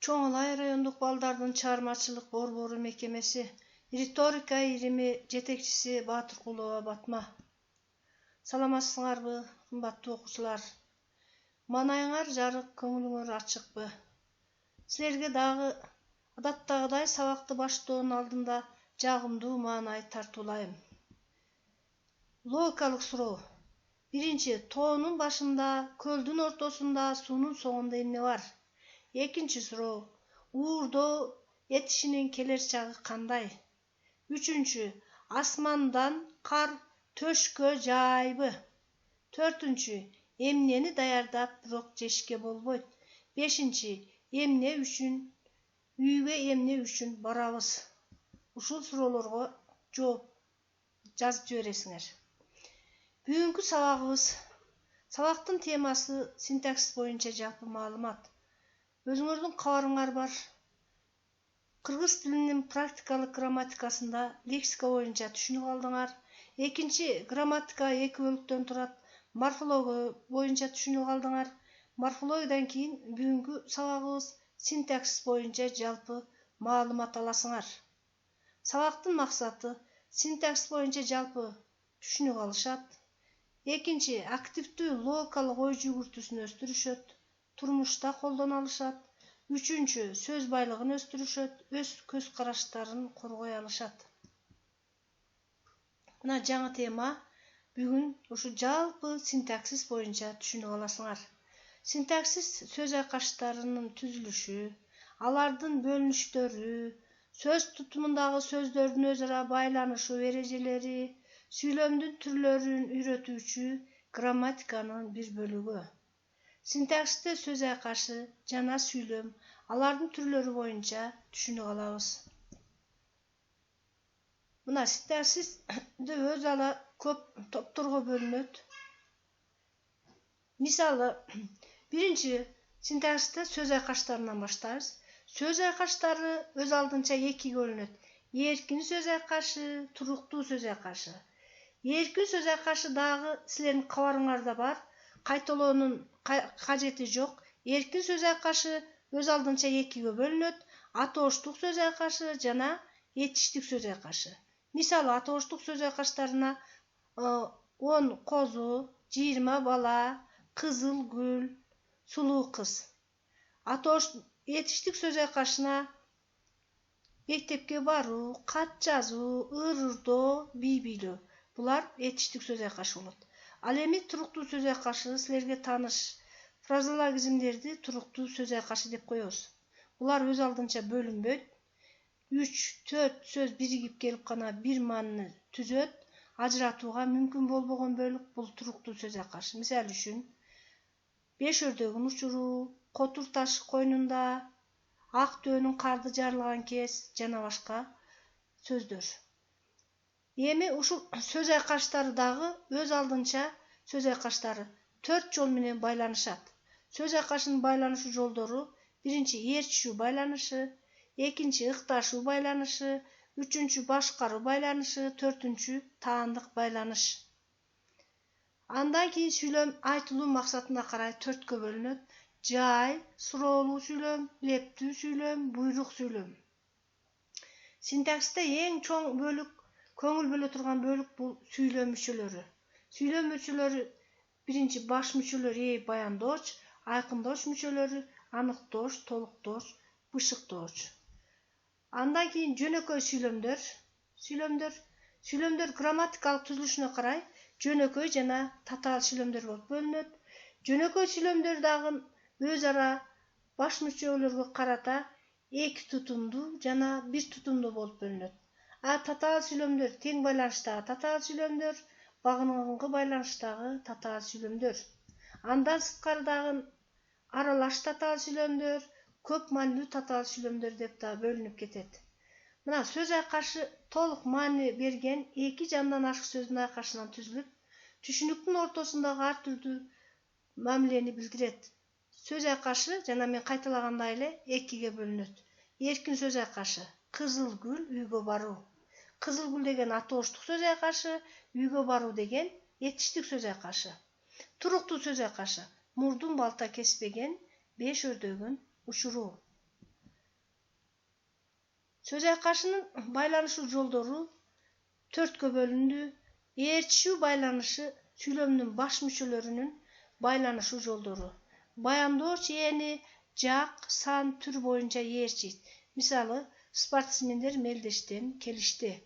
Чоңулай райондук балдардын чыгармачылык борбору мекемеси, риторика ирими жетекчиси Баатыркулова Батма. Саламатсыңарбы, кымбаттуу окуучулар? Маанайыңар жарык, көңүлүңөр ачыкпы? Силерге дагы адаттагыдай сабакты баштоонун алдында жагымдуу маанай тартуулайм. Логикалык суроо. Биринчи, тоонун башында, көлдүн ортосунда, суунун соңунда эмне бар? Экинчи суроо. Уурдоо этишинин келер чагы кандай? Үчүнчү, асмандан кар төшкө жаайбы? Төртүнчү, эмнени даярдап бирок жешке болбойт? Бешинчи, үйгө эмне үчүн барабыз? Ушул суроолорго жооп жазып жибересиңер. Бүгүнкү сабактын темасы синтаксис боюнча жалпы маалымат. Өзүңөрдүн кабарыңар бар. Кыргыз тилинин практикалык грамматикасында лексика боюнча түшүнүк алдыңар. Экинчи, грамматика эки бөлүктөн турат. Морфология боюнча түшүнүк алдыңар. Морфологиядан кийин бүгүнкү сабагыбыз синтаксис боюнча жалпы маалымат аласыңар. Сабактын максаты синтаксис боюнча жалпы түшүнүк алышат. Экинчи, активдүү логикалык ой жүгүртүүсүн өстүрүшөт. Турмушта колдоно алышат. Үчүнчү, сөз байлыгын өстүрүшөт, өз көз караштарын коргой алышат. Мына жаңы тема бүгүн ушу жалпы синтаксис боюнча түшүнүк аласыңар. Синтаксис сөз айкаштарынын түзүлүшү, алардын бөлүнүштөрү, сөз тутумундагы сөздөрдүн өз ара байланышы эрежелери, сүйлөмдүн түрлөрүн үйрөтүүчү грамматиканын бир бөлүгү. Синтаксисте сөз айкашы жана сүйлөм, алардын түрлөрү боюнча түшүнүк алабыз. Мына синтаксисте өз ала көп топторго бөлүнөт. Мисалы, биринчи синтаксисте сөз айкаштарынан баштайбыз. Сөз айкаштары өз алдынча экиге бөлүнөт. Эркин сөз айкашы, туруктуу сөз айкашы. Эркин сөз айкашы дагы силердин кабарыңарда бар. Кайталоонун кажети жок. Эркин сөз айкашы өз алдынча экиге бөлүнөт. Атооштук сөз айкашы жана этиштик сөз айкашы. Мисалы, атооштук сөз айкаштарына 10 козу, 20 бала, кызыл гүл, сулуу кыз. Этиштик сөз айкашына мектепке баруу, кат жазуу, ыр-ырдоо, бий бийлөө. Булар этиштик сөз айкашы болот. Ал эми туруктуу сөз айкашы силерге тааныш фразеологизмдерди туруктуу сөз айкашы деп коебуз. Булар өз алдынча бөлүнбөйт. 3-4 сөз биригип келип гана бир маанини түзөт. Ажыратууга мүмкүн болбогон бөлүк бул туруктуу сөз айкашы. Мисалы үчүн, 5 өрдөгүн учуруу, котур таш койнунда, ак төөнүн карды жарылган кез жана башка сөздөр. Эми ушул сөз айкаштары дагы өз алдынча сөз айкаштары 4 жол менен байланышат. Сөз айкашынын байланыш жолдору: биринчи ээрчишүү байланышы, экинчи ыкташуу байланышы, үчүнчү башкаруу байланышы, төртүнчү таандык байланыш. Андан кийин сүйлөм айтылуу максатына карай 4кө бөлүнөт. Жай, суроолуу сүйлөм, илептүү сүйлөм, буйрук сүйлөм. Синтаксисте эң чоң бөлүк, көңүл бөлө турган бөлүк бул сүйлөм мүчөлөрү. Сүйлөм мүчөлөрү биринчи баш мүчөлөрү баяндооч, айкындооч мүчөлөрү, аныктооч, толуктооч, бышыктооч. Андан кийин жөнөкөй сүйлөмдөр. Сүйлөмдөр грамматикалык түзүлүшүнө карай жөнөкөй жана татаал сүйлөмдөр болуп бөлүнөт. Жөнөкөй сүйлөмдөр дагы өз ара баш мүчөлөргө карата эки тутумдуу жана бир тутумдуу болуп бөлүнөт. Татаал сүйлөмдөр тең байланыштагы татаал сүйлөмдөр, багынынгы байланыштагы татаал сүйлөмдөр. Андан сырткары дагы аралаш татаал сүйлөмдөр, көп маанилүү татаал сүйлөмдөр деп да бөлүнүп кетет. Мына сөз айкашы толук маани берген эки жандан ашык сөздүн айкашынан түзүлүп, түшүнүктүн ортосундагы ар түрдүү мамилени билдирет. Сөз айкашы жана мен кайталагандай эле экиге бөлүнөт. Эркин сөз айкашы: кызыл гүл, үйгө баруу. Кызыл гүл деген атооштук сөз айкашы, үйгө баруу деген этиштик сөз айкашы. Туруктуу сөз айкашы: мурдун балта кеспеген, 5 өрдөгүн учуруу. Söz aykaşının baylanışı joldoru törtkö bölündü. Eğerçişүү baylanışı süйлömdün baş müçelörünün baylanışı joldoru. Bayandooç eğeni jak, san, tür boyunca eğerçiyt. Misalı, sportsmenler meldeşten kelişti.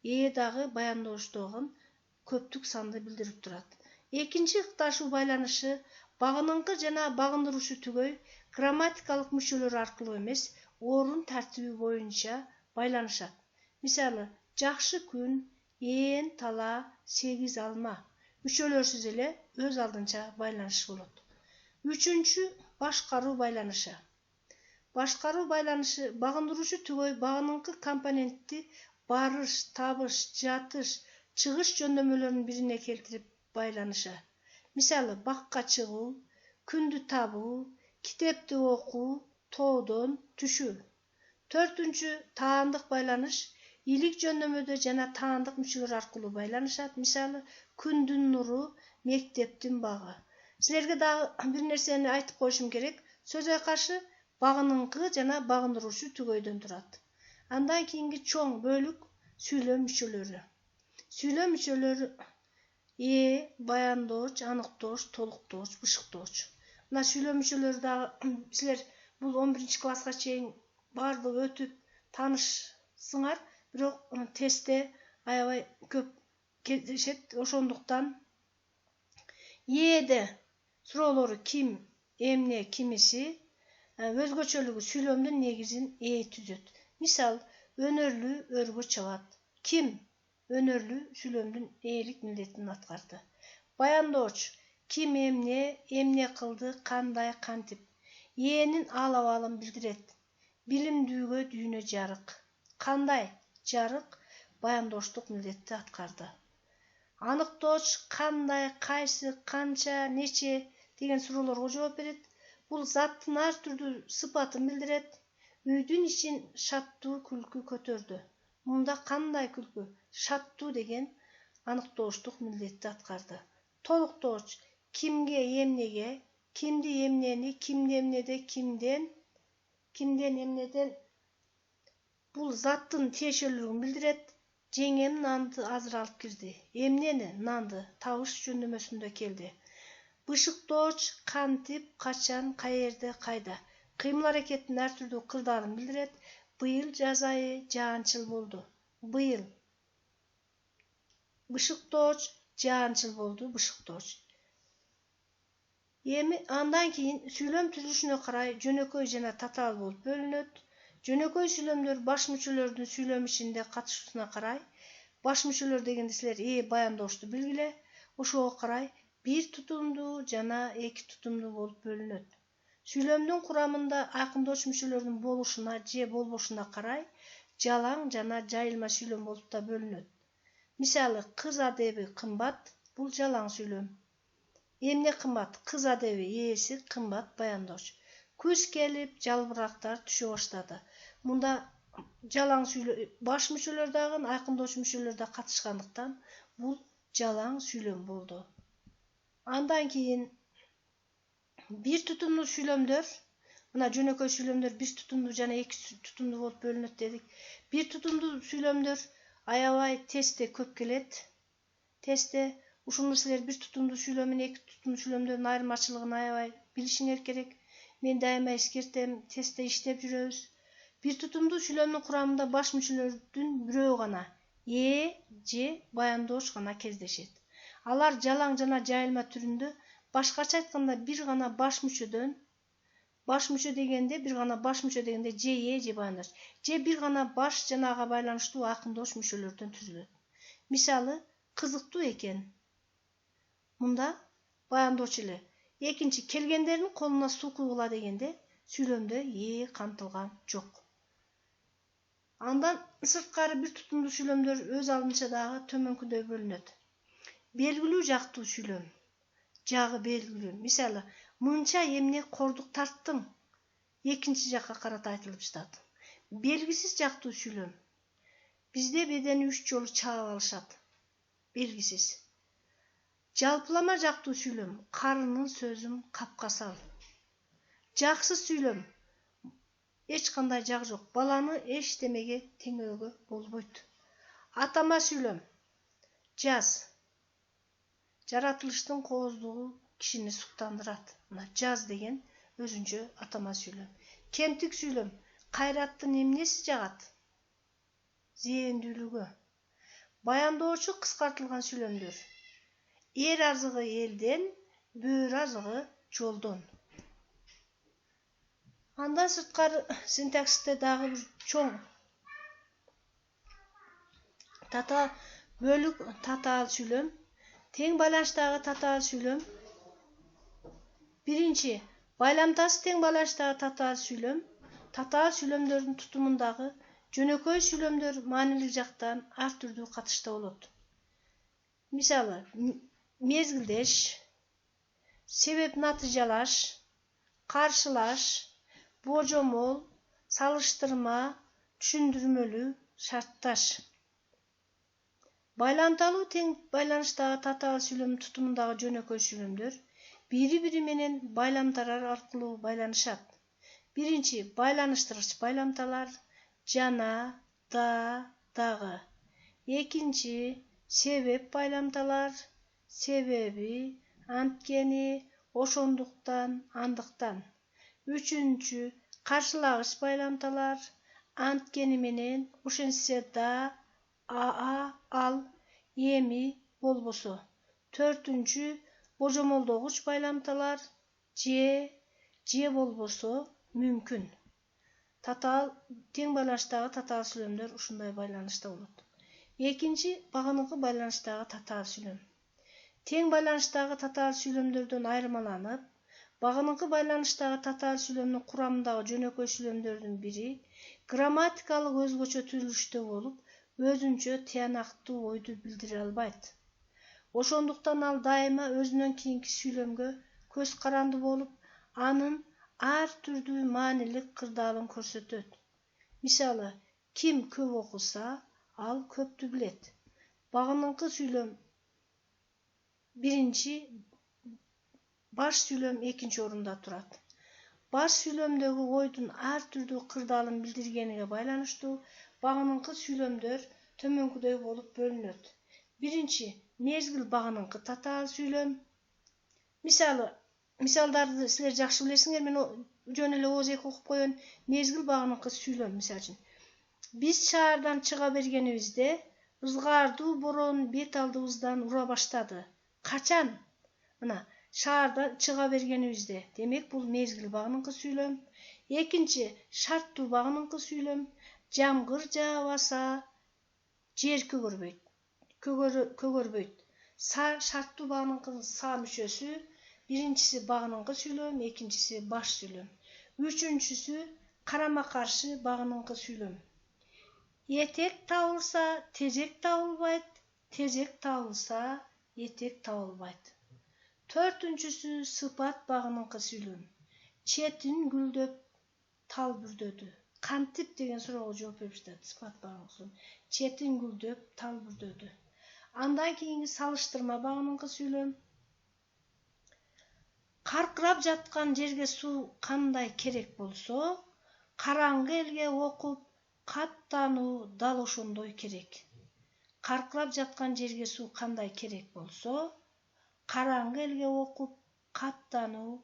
Eğe dağı bayandooçtogun köptük sandı bildirip durat. Ekinci ıktaşуу baylanışı bagınыңkı jana bagındıruşu tügöy grammatikalık müçelöri arkылуу emes, orun tartibi boyunca baylanışat. Misalı, jakşı gün, eğen tala, 8 alma. Müçelörsiz ele öz aldınça baylanış bolot. Üçüncü, başkarуу baylanışı. Başkarуу baylanışı bagındıruşu tügöy bagınыңkı komponentti barış, tabış, jatış, çıgış jöndömөлөрünün birine keltirip baylanışa. Misalı, bakka çıgуу, kündü tabuu, kitepti okuu, toodon түшүү. Төртүнчү, таандык baylanış. İyilik jöndömödө jana таандык müçelөр arkылуу baylanışat. Misalı, kündün nuru, mekteptin bağı. Sizlerge dagы bir nerseni aytıp koyuşum gerek. Söz aykaşı bagınыңkı jana bagındıruşu tügöydөн turat. Andan kийинки çoң bölük süйлöm müçelörü. Süйлöm müçelörü bayandooç, anıktooç, toluktooç, bışıktooç. Mına süйлöm müçelörü dagы sizler bul 11-ci klaska çейин bardыгы ötüp tanışsыңар, бирок тестте аябай көп кездешет. Ошондуктан E'de суроолору kim, emne, kimisi өзгөчөлүгү süйлömдүн негизин түзөт. Misal, önörlü örgө çabat. Kim, önörlü süйлömdүн ээлик милдетин аткарды. Bayandooç, kim emne kıldı, kanday, kantip. E'nin al-abалын bildiret. Bilimdүүгө dүйnө жарык. Kanday, жарык, bayandooçluk милдетти аткарды. Anıktooç, kanday, kayсы, kança, neçe деген суроолорго жооп берет. Бул заттын ар түрдүү sıpatын bildiret. Үйдүн ичин шаттуу күлкү көтөрдү. Мында кандай күлкү? Шаттуу деген анықтоочлук милдетти аткарды. Толуктооч, kimге, эмнеге, kimdi эмнени, kimdi эмнеде, kimden эмнеден бул заттын тиешелүүлүгүн билдирет. Жеңем нанды азыр алып кирди. Эмнени, нанды табыш жөндөмөсүндө келди. Бышыктооч, кантип, качан, каерде, кайда. Кыймыл аракеттин ар түрдүү кырдаарын билдирет. Быйыл жаз айы жаанчыл болду. Быйыл. Бышыктооч, жаанчыл болду, бышыктооч. Эми андан кийин сүйлөм түзүлүшүнө карай жөнөкөй жана татаал болуп бөлүнөт. Жөнөкөй сүйлөмдөр баш мүчөлөрдүн сүйлөм ишинде катышуусуна карай, баш мүчөлөр дегенде силер баяндоочту билгиле, ошого карай бир тутумдуу жана эки тутумдуу болуп бөлүнөт. Сүйлөмдүн курамында айкындоочу мүчөлөрдүн болушуна же болбошуна карай жалаң жана жайылма сүйлөм болуп да бөлүнөт. Мисалы, кыз адеби кымбат, бул жалаң сүйлөм. Эмне кымбат? Кыз адеби ээси кымбат баяндооч. Күз келип, жалбырактар түшө баштады. Мында жалаң сүйлөм, баш мүчөлөр дагы, айкындоочу мүчөлөр да катышкандыктан бул жалаң сүйлөм болду. Андан кийин бир тутумдуу сүйлөмдөр, мына жөнөкөй сүйлөмдөр бир тутумдуу жана эки тутумдуу болуп бөлүнөт дедик. Бир тутумдуу сүйлөмдөр аябай тестте көп келет. Тестте ушуну силер бир тутумдуу сүйлөм менен эки тутумдуу сүйлөмдөрдүн айырмачылыгын аябай билишиңер керек. Мен дайыма эскертем, тестте иштеп жүрөбүз. Бир тутумдуу сүйлөмдүн курамында баш мүчөлөрдүн бирөө гана же баяндооч гана кездешет. Алар жалаң жана жайылма түрүндө, башкача айтканда бир гана баш мүчө дегенде же баяндооч, же бир гана баш жана ага байланыштуу айкындооч мүчөлөрдөн түзүлөт. Мисалы, кызыктуу экен. Мында баяндооч эле. Экинчи, келгендердин колуна суу куйгула дегенде сүйлөмдө камтылган жок. Андан сырткары бир тутумдуу сүйлөмдөр өз алдынча дагы төмөнкүдөй бөлүнөт. Белгилүү жактуу сүйлөм. Жагы белгилүү. Мисалы, мынча эмне кордук тарттың. Экинчи жакка карата айтылып жатат. Белгисиз жактуу сүйлөм. Бизде бедени 3 жолу чаап алышат. Белгисиз. Жалпылама жактуу сүйлөм. Карынын сөзүн капка сал. Жакшы сүйлөм. эч кандай жак жок. Баланы эчтемеге теңөөгө болбойт. Атама сүйлөм. Жаз. Жаратылыштын кооздугу кишини суктандырат. Мына жаз деген өзүнчө атама сүйлөм. Кемтик сүйлөм. Кайраттын эмнеси жагат? Зээндүүлүгү. Баяндоочу кыскартылган сүйлөмдөр. Эр азыгы элден, бөөр азыгы жолдон. Андан сырткары синтаксисте дагы бир чоң бөлүк татаал сүйлөм. Тең байланыштагы татаал сүйлөм. Биринчи, байламтасы тең байланыштагы татаал сүйлөм. Татаал сүйлөмдөрдүн тутумундагы жөнөкөй сүйлөмдөр маанилик жактан ар түрдүү катышта болот. Мисалы, мезгилдеш, себеп натыйжалаш, каршылаш, божомол, салыштырма, түшүндүрмөлүү, шартташ. Байламталуу тең байланыштагы татаал сүйлөм тутумундагы жөнөкөй сүйлөмдөр бири-бири менен байламталар аркылуу байланышат. Биринчи, байланыштыргыч байламталар жана, да, дагы. Экинчи, себеп байламталар себеби, анткени, ошондуктан, андыктан. Үчүнчү, каршылагыч байламталар анткени менен, ошентсе да, ал, эми, болбосо. Төртүнчү, божомолдогуч байламталар же болбосо мүмкүн. Тең байланыштагы татаал сүйлөмдөр ушундай байланышта болот. Экинчи, багыныкы байланыштагы татаал сүйлөм. Тең байланыштагы татаал сүйлөмдөрдөн айырмаланып, багыныкы байланыштагы татаал сүйлөмдүн курамындагы жөнөкөй сүйлөмдөрдүн бири грамматикалык өзгөчө түзүлүштө болуп, өзүнчө тыянактуу ойду билдире албайт. Ошондуктан ал дайыма өзүнөн кийинки сүйлөмгө көз каранды болуп, анын ар түрдүү маанилик кырдаалын көрсөтөт. Мисалы, ким көп окуса, ал көптү билет. Багыныкы сүйлөм биринчи, баш сүйлөм экинчи орунда турат. Баш сүйлөмдөгү ойдун ар түрдүү кырдаалын билдиргениге байланыштуу багыныкы сүйлөмдөр төмөнкүдөй болуп бөлүнөт. Биринчи, мезгил багыныкы татаал сүйлөм. Мисалдарды силер жакшы билесиңер, мен жөн эле ооз-эки окуп коеюн. Мезгил багыныкы сүйлөм, мисалы үчүн. Биз шаардан чыга бергенибизде, ызгаардуу борон бет алдыбыздан ура баштады. Качан? Мына, шаардан чыга бергенибизде. Демек, бул мезгил багыныкы сүйлөм. Экинчи, шарттуу багыныкы сүйлөм. Жамгыр жаабаса, жер көгөрбөйт. Шарттуу багыныкынын са мүчөсү. Биринчиси багыныкы сүйлөм, экинчиси баш сүйлөм. Үчүнчүсү карама-каршы багыныкы сүйлөм. Этек табылса, тезек табылбайт. Тезек табылса, этек табылбайт. Төртүнчүсү сыпат багыныкы сүйлөм. Четин гүлдөп, тал бүрдөдү. Кантип деген суроого жооп берип жатат. Сыпат багыныкы сүйлөм. Четин гүлдөп, тал бүрдөдү. Андан кийинки салыштырма багыныкы сүйлөм. Каркырап жаткан жерге суу кандай керек болсо, караңгы элге окуп, каттануу дал ошондой керек. Каркырап жаткан жерге суу кандай керек болсо, караңгы элге окуп, каттануу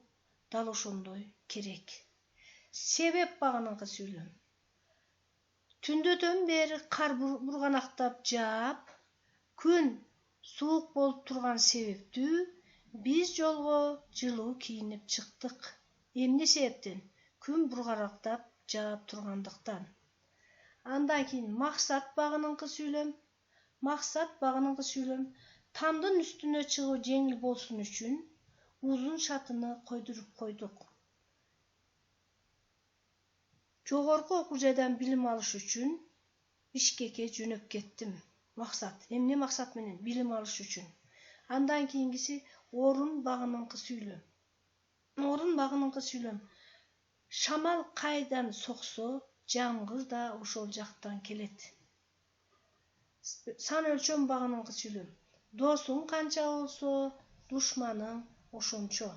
дал ошондой керек. Себеп багыныкы сүйлөм. Түндөтөн бери кар бурганактап жаап, күн суук болуп турган себептүү биз жолго жылуу кийинип чыктык. Эмне себептен? Күн бурганактап жаап тургандыктан. Андан кийин максат багыныкы сүйлөм. Максат багыныкы сүйлөм. Тамдын үстүнө чыгуу жеңил болсун үчүн узун шатыны койдуруп койдук. Жогорку окуу жайдан билим алыш үчүн Бишкекке жөнөп кеттим. Максат. Эмне максат менен? Билим алыш үчүн. Андан кийингиси орун багыныкы сүйлөм. Орун багыныкы сүйлөм. Шамал кайдан соксо, жамгыр да ошол жактан келет. Сан өлчөм багыныкы сүйлөм. Досуң канча болсо, душманың ошончо.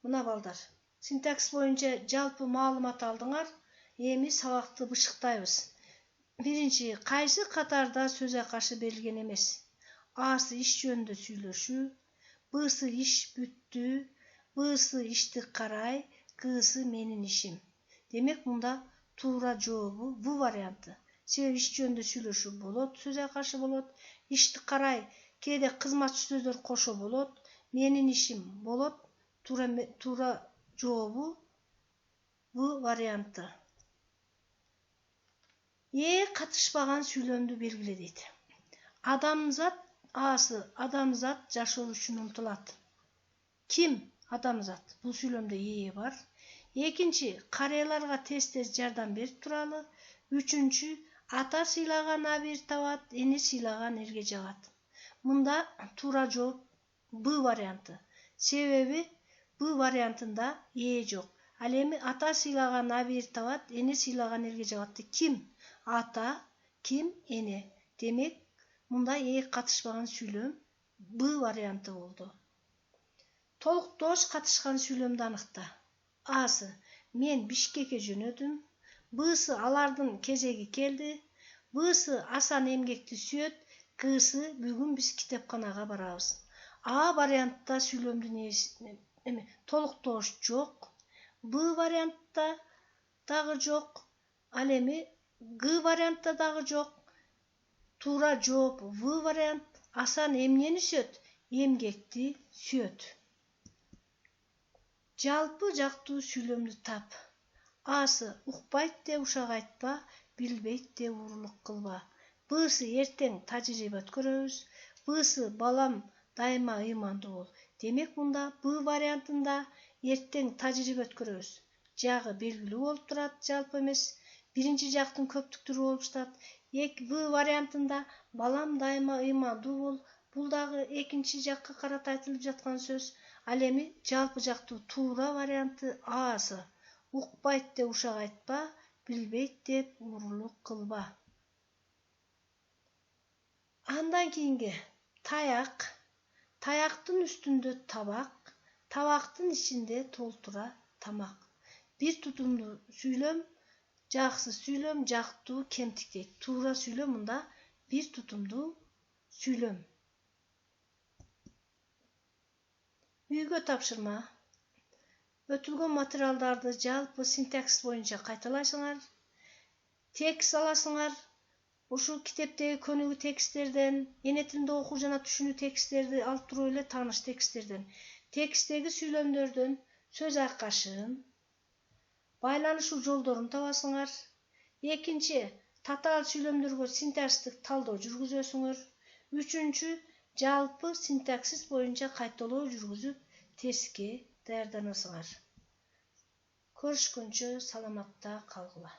Мына балдар, Sintaksis boyunca жалпы маалымат алдыңар. Эми сабакты бышыктайбыз. Биринчи, кайсы катарда сөз акашы берилген эмес? Асы иш жөнүндө сүйлөшүү, Б'сы иш бүттү, Б'сы ишти карай, Г'сы менин ишим. Демек мында туура жообу В варианты. Себеби иш жөнүндө сүйлөшүү болот, сөз акашы болот, ишти карай, кээде кызматчы сөздөр кошо болот, менин ишим болот. Туура жообу В варианты. Катышпаган сүйлөмдү белгиле дейт. Адамзат Асы адамзат жашоо үчүн умтулат. Ким адамзат? Бул сүйлөмдө бар. Экинчи, карыяларга тез жардам берип туралы. Үчүнчү, ата сыйлаган абийир табат, эне сыйлаган эрге жагат. Мында туура жооп Б варианты. Себеби Б вариантында жок. Ал эми ата сыйлаган абийир табат, эне сыйлаган эрге жагат. Ким? Ата, ким? Эне. Демек мында катышпаган сүйлөм Б варианты болду. Толуктош катышкан сүйлөмдү аныкта. Асы мен Бишкекке жөнөдүм. Б'сы алардын кезеги келди. Б'сы Асан эмгекти сүйөт. Г'сы бүгүн биз китепканага барабыз. А вариантта сүйлөмдүн толуктош жок. Б вариантта дагы жок. Ал эми Г вариантта дагы жок. Туура жооп В вариант. Асан эмнени сүйөт? Эмгекти сүйөт. Жалпы жактуу сүйлөмдү тап. Асы укпайт деп ушак айтпа, билбейт деп уурулук кылба. Б'сы эртең тажрыйба өткөрөбүз. Б'сы балам дайыма ыймандуу бол. Демек мында Б вариантында эртең тажрыйба өткөрөбүз жагы белгилүү болуп турат, жалпы эмес. Биринчи жактын көптүктүрү болуп жатат. В вариантында балам дайыма ыймандуу бол. Бул дагы экинчи жакка карата айтылып жаткан сөз. Ал эми жалпы жактуу туура варианты Асы. Укпайт деп ушак айтпа, билбейт деп уурулук кылба. Андан кийинки таяк. Таяктын үстүндө табак, табактын ичинде толтура тамак. Бир тутумдуу сүйлөм, жаксыз сүйлөм, жактуу, кемтик дейт. Туура сүйлөм мында бир тутумдуу сүйлөм. Үйгө тапшырма. Өтүлгөн материалдарды жалпы синтаксис боюнча кайталайсыңар. Текст аласыңар. Ушул китептеги көнүгүү тексттерден, эне тилинде окуу жана түшүнүү тексттерди алып туруп эле тааныш тексттерден, тексттеги сүйлөмдөрдөн сөз акашын, байланышуу жолдорун табасыңар. Экинчи, татаал сүйлөмдөргө синтаксистик талдоо жүргүзөсүңөр. Үчүнчү, жалпы синтаксис боюнча кайталоо жүргүзүп, тестке даярданасыңар. Көрүшкөнчө саламатта калгыла.